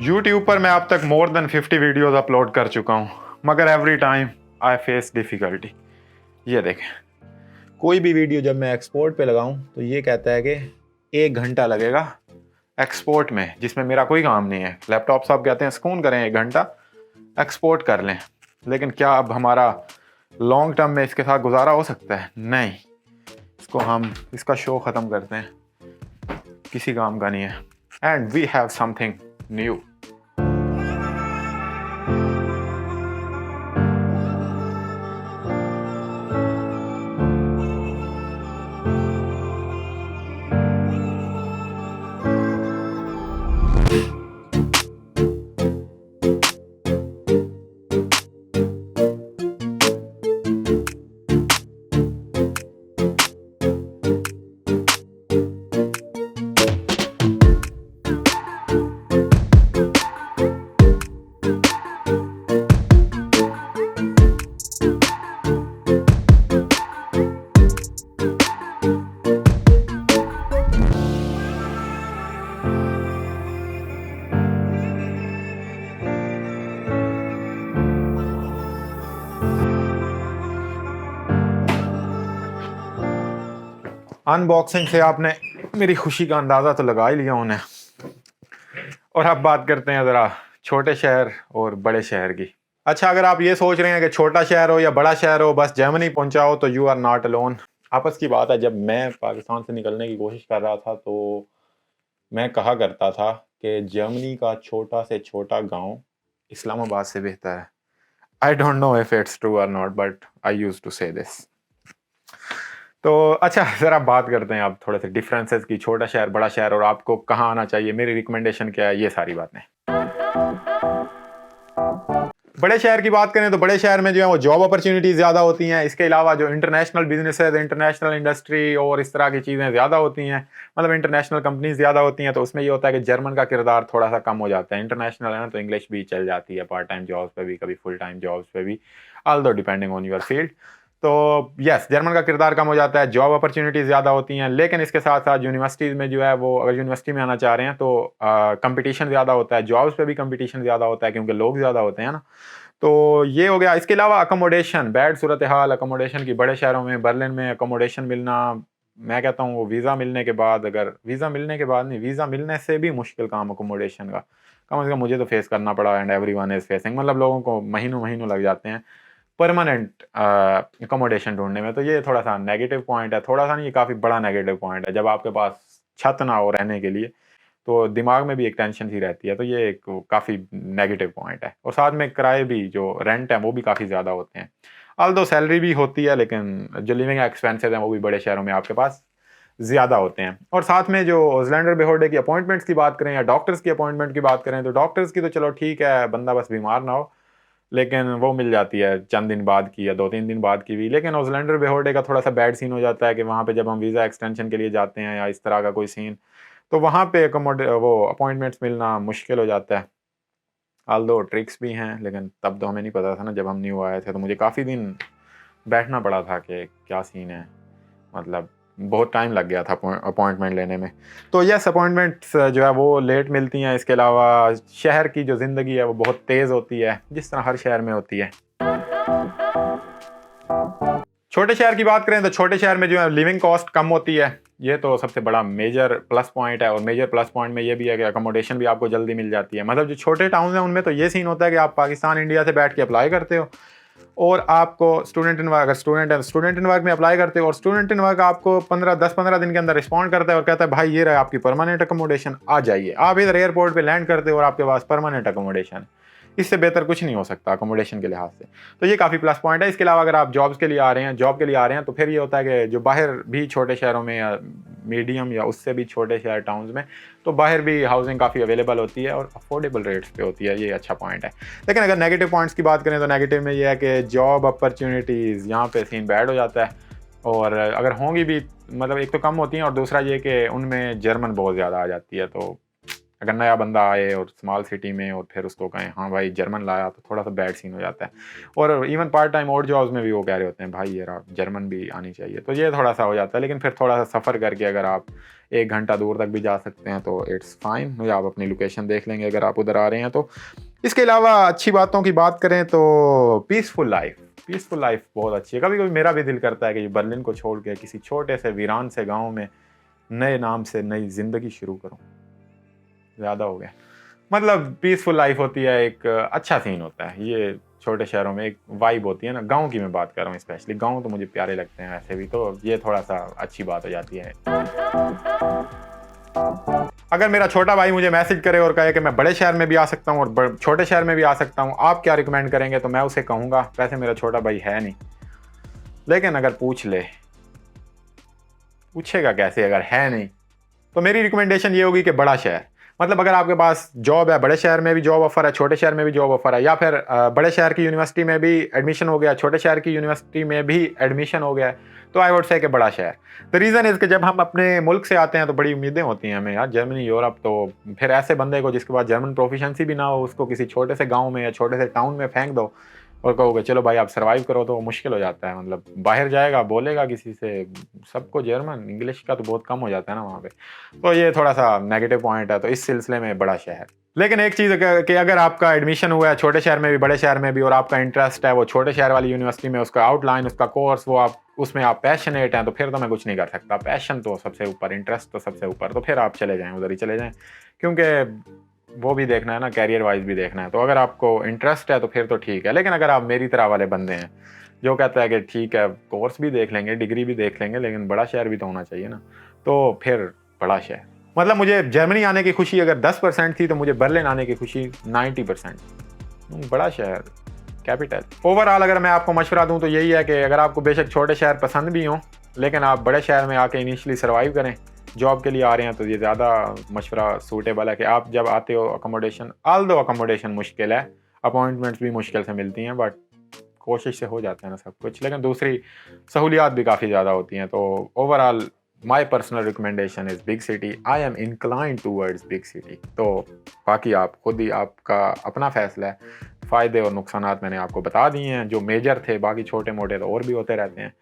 YouTube पर मैं अब तक मोर देन 50 वीडियोस अपलोड कर चुका हूँ, मगर every time I face difficulty. ये देखें, कोई भी वीडियो जब मैं एक्सपोर्ट पे लगाऊं तो ये कहता है कि 1 घंटा लगेगा एक्सपोर्ट में, जिसमें मेरा कोई काम नहीं है। लैपटॉप साहब कहते हैं सुकून करें, 1 घंटा एक्सपोर्ट कर लें। लेकिन क्या अब हमारा लॉन्ग टर्म में इसके साथ गुजारा हो सकता है? नहीं। इसका शो ख़त्म करते हैं, किसी काम का नहीं है। And we have something new. Unboxing से आपने मेरी खुशी का अंदाज़ा तो लगा ही लिया उन्हें। और अब बात करते हैं ज़रा छोटे शहर और बड़े शहर की। अच्छा, अगर आप ये सोच रहे हैं कि छोटा शहर हो या बड़ा शहर हो, बस जर्मनी पहुंचा हो, तो यू आर नॉट अलोन। आपस की बात है, जब मैं पाकिस्तान से निकलने की कोशिश कर रहा था तो मैं कहा करता था कि जर्मनी का छोटा से छोटा गांव इस्लामाबाद से बेहतर है। I don't know if it's true और not, but I used to say this. तो अच्छा, ज़रा बात करते हैं अब थोड़े से डिफरेंसेस की, छोटा शहर बड़ा शहर, और आपको कहाँ आना चाहिए, मेरी रिकमेंडेशन क्या है, ये सारी बातें। बड़े शहर की बात करें तो बड़े शहर में जो है वो जॉब अपॉर्चुनिटीज ज़्यादा होती हैं। इसके अलावा जो इंटरनेशनल बिजनेसेस, इंटरनेशनल इंडस्ट्री और इस तरह की चीज़ें ज़्यादा होती हैं, मतलब इंटरनेशनल कंपनीज ज़्यादा होती हैं। तो उसमें ये होता है कि जर्मन का किरदार थोड़ा सा कम हो जाता है। इंटरनेशनल है ना, तो इंग्लिश भी चल जाती है पार्ट टाइम जॉब्स पे भी, कभी फुल टाइम जॉब्स पे भी, although depending on your field. तो यस, जर्मन का किरदार कम हो जाता है, जॉब अपॉर्चुनिटीज़ ज़्यादा होती हैं। लेकिन इसके साथ साथ यूनिवर्सिटीज़ में जो है वो, अगर यूनिवर्सिटी में आना चाह रहे हैं तो कंपटीशन ज़्यादा होता है, जॉब्स पे भी कंपटीशन ज़्यादा होता है क्योंकि लोग ज़्यादा होते हैं ना। तो ये हो गया। इसके अलावा अकोमोडेशन, बैड सूरत हाल अकोमोडेशन की बड़े शहरों में। बर्लिन में अकोमोडेशन मिलना, मैं कहता हूँ वो वीज़ा मिलने के बाद, अगर वीज़ा मिलने के बाद नहीं, वीज़ा मिलने से भी मुश्किल काम अकोमोडेशन का, कम से कम मुझे तो फेस करना पड़ा। एंड एवरीवन इज़ फेसिंग, मतलब लोगों को महीनों महीनों लग जाते हैं परमानेंट अकोमोडेशन ढूँढने में। तो ये थोड़ा-सा नेगेटिव पॉइंट है, थोड़ा-सा नहीं, ये काफ़ी बड़ा नेगेटिव पॉइंट है। जब आपके पास छत ना हो रहने के लिए, तो दिमाग में भी एक टेंशन सी रहती है। तो ये एक काफ़ी नेगेटिव पॉइंट है। और साथ में किराए भी, जो रेंट है, वो भी काफ़ी ज़्यादा होते हैं। ऑल्दो सैलरी भी होती है, लेकिन जो लिविंग एक्सपेंसेस हैं, वो भी बड़े शहरों में आपके पास ज़्यादा होते हैं। और साथ में जो ऑज़लैंडर बेहोर्डे की अपॉइंटमेंट्स की बात करें या डॉक्टर्स की अपॉइंटमेंट की बात करें, तो डॉक्टर्स की तो चलो ठीक है, बंदा बस बीमार ना हो, लेकिन वो मिल जाती है चंद दिन बाद की या 2-3 दिन बाद की भी। लेकिन ऑज़लैंडर बेहोर्डे का थोड़ा-सा बैड सीन हो जाता है कि वहाँ पे जब हम वीज़ा एक्सटेंशन के लिए जाते हैं या इस तरह का कोई सीन, तो वहाँ पे वो अपॉइंटमेंट्स मिलना मुश्किल हो जाता है। ऑल्दो ट्रिक्स भी हैं, लेकिन तब तो हमें नहीं पता था ना, जब हम न्यू आए थे, तो मुझे काफ़ी दिन बैठना पड़ा था कि क्या सीन है। मतलब बहुत टाइम लग गया था अपॉइंटमेंट लेने में। तो यस, अपॉइंटमेंट्स जो है वो लेट मिलती हैं। इसके अलावा शहर की जो ज़िंदगी है वो बहुत तेज़ होती है, जिस तरह हर शहर में होती है। छोटे शहर की बात करें तो छोटे शहर में जो है लिविंग कॉस्ट कम होती है। ये तो सबसे बड़ा मेजर प्लस पॉइंट है। और मेजर प्लस पॉइंट में ये भी है कि अकोमोडेशन भी आपको जल्दी मिल जाती है। मतलब जो छोटे टाउन हैं उनमें तो ये सीन होता है कि आप पाकिस्तान इंडिया से बैठ के अप्लाई करते हो, और आपको स्टूडेंट इन वर्क, अगर स्टूडेंट है तो स्टूडेंट इन वर्क में अप्लाई करते हो, और स्टूडेंट इन वर्क आपको 10-15 दिन के अंदर रिस्पॉन्ड करता है और कहता है भाई ये रहा आपकी परमानेंट अकोमोडेशन, आ जाइए। आप इधर एयरपोर्ट पे लैंड करते हो और आपके पास परमानेंट अकोमोडेशन। इससे बेहतर कुछ नहीं हो सकता अकोमोडेशन के लिहाज से। तो ये काफ़ी प्लस पॉइंट है। इसके अलावा अगर आप जॉब्स के लिए आ रहे हैं, जॉब के लिए आ रहे हैं, तो फिर ये होता है कि जो बाहर भी छोटे शहरों में या मीडियम या उससे भी छोटे शहर टाउन्स में, तो बाहर भी हाउसिंग काफ़ी अवेलेबल होती है और अफोर्डेबल रेट्स पे होती है। ये अच्छा पॉइंट है। लेकिन अगर नेगेटिव पॉइंट्स की बात करें तो नेगेटिव में ये है कि जॉब अपॉर्चुनिटीज़ यहाँ पे सीन बैड हो जाता है। और अगर होंगी भी, मतलब एक तो कम होती हैं, और दूसरा ये कि उनमें जर्मन बहुत ज़्यादा आ जाती है। तो अगर नया बंदा आए और स्मॉल सिटी में और फिर उसको कहें हाँ भाई जर्मन लाया, तो थोड़ा सा बैड सीन हो जाता है। और इवन पार्ट टाइम और जॉब्स में भी वो कह रहे होते हैं भाई ये जर्मन भी आनी चाहिए, तो ये थोड़ा सा हो जाता है। लेकिन फिर थोड़ा सा सफ़र करके अगर आप 1 घंटा दूर तक भी जा सकते हैं, तो इट्स फाइन, या आप अपनी लोकेशन देख लेंगे अगर आप उधर आ रहे हैं तो। इसके अलावा अच्छी बातों की बात करें तो पीसफुल लाइफ बहुत अच्छी है। कभी कभी मेरा भी दिल करता है कि बर्लिन को छोड़ के किसी छोटे से वीरान से गाँव में नए नाम से नई ज़िंदगी शुरू करूँ। ज़्यादा हो गया, मतलब पीसफुल लाइफ होती है, एक अच्छा सीन होता है। ये छोटे शहरों में एक वाइब होती है ना, गाँव की मैं बात कर रहा हूँ स्पेशली। गाँव तो मुझे प्यारे लगते हैं वैसे भी, तो ये थोड़ा-सा अच्छी बात हो जाती है। अगर मेरा छोटा भाई मुझे मैसेज करे और कहे कि मैं बड़े शहर में भी आ सकता हूँ और छोटे शहर में भी आ सकता हूँ, आप क्या रिकमेंड करेंगे? तो मैं उसे कहूँगा, वैसे मेरा छोटा भाई है नहीं, लेकिन अगर पूछ ले, पूछेगा कैसे अगर है नहीं, तो मेरी रिकमेंडेशन ये होगी कि बड़ा शहर। मतलब अगर आपके पास जॉब है, बड़े शहर में भी जॉब ऑफर है, छोटे शहर में भी जॉब ऑफर है, या फिर बड़े शहर की यूनिवर्सिटी में भी एडमिशन हो गया, छोटे शहर की यूनिवर्सिटी में भी एडमिशन हो गया, तो आई वुड से कि बड़ा शहर। द रीज़न इज़ कि जब हम अपने मुल्क से आते हैं तो बड़ी उम्मीदें होती हैं हमें यार, जर्मनी, यूरोप, तो फिर ऐसे बंदे को जिसके पास जर्मन प्रोफिशिएंसी भी ना हो, उसको किसी छोटे से गाँव में या छोटे से टाउन में फेंक दो और कहोगे चलो भाई आप सर्वाइव करो, तो मुश्किल हो जाता है। मतलब बाहर जाएगा, बोलेगा किसी से, सबको जर्मन, इंग्लिश का तो बहुत कम हो जाता है ना वहाँ पे। तो ये थोड़ा-सा नेगेटिव पॉइंट है, तो इस सिलसिले में बड़ा शहर। लेकिन एक चीज़ कि अगर आपका एडमिशन हुआ है छोटे शहर में भी, बड़े शहर में भी, और आपका इंटरेस्ट है वो छोटे शहर वाली यूनिवर्सिटी में, उसका आउटलाइन, उसका कोर्स, वो आप उसमें आप पैशनेट हैं, तो फिर तो मैं कुछ नहीं कर सकता। पैशन तो सबसे ऊपर, इंटरेस्ट तो सबसे ऊपर, तो फिर आप चले जाएँ, उधर ही चले जाएँ। क्योंकि वो भी देखना है ना, कैरियर वाइज भी देखना है। तो अगर आपको इंटरेस्ट है तो फिर तो ठीक है। लेकिन अगर आप मेरी तरह वाले बंदे हैं जो कहता है कि ठीक है कोर्स भी देख लेंगे, डिग्री भी देख लेंगे, लेकिन बड़ा शहर भी तो होना चाहिए ना, तो फिर बड़ा शहर। मतलब मुझे जर्मनी आने की खुशी अगर 10% थी, तो मुझे बर्लिन आने की खुशी 90%। बड़ा शहर, कैपिटल। ओवरऑल अगर मैं आपको मशवरा दूं तो यही है कि अगर आपको बेशक छोटे शहर पसंद भी हों, लेकिन आप बड़े शहर में आके इनिशियली सर्वाइव करें। जॉब के लिए आ रहे हैं तो ये ज़्यादा मशवरा सूटेबल है कि आप जब आते हो अकोमोडेशन, ऑल्दो अकोमोडेशन मुश्किल है, अपॉइंटमेंट्स भी मुश्किल से मिलती हैं, बट कोशिश से हो जाता है ना सब कुछ। लेकिन दूसरी सहूलियात भी काफ़ी ज़्यादा होती हैं। तो overall my personal recommendation is big city. I am inclined towards big city. तो बाकी आप खुद ही, आपका अपना फैसला है। फ़ायदे और नुकसानात मैंने आपको बता दिए हैं जो मेजर थे, बाकी छोटे मोटे तो और भी होते रहते हैं।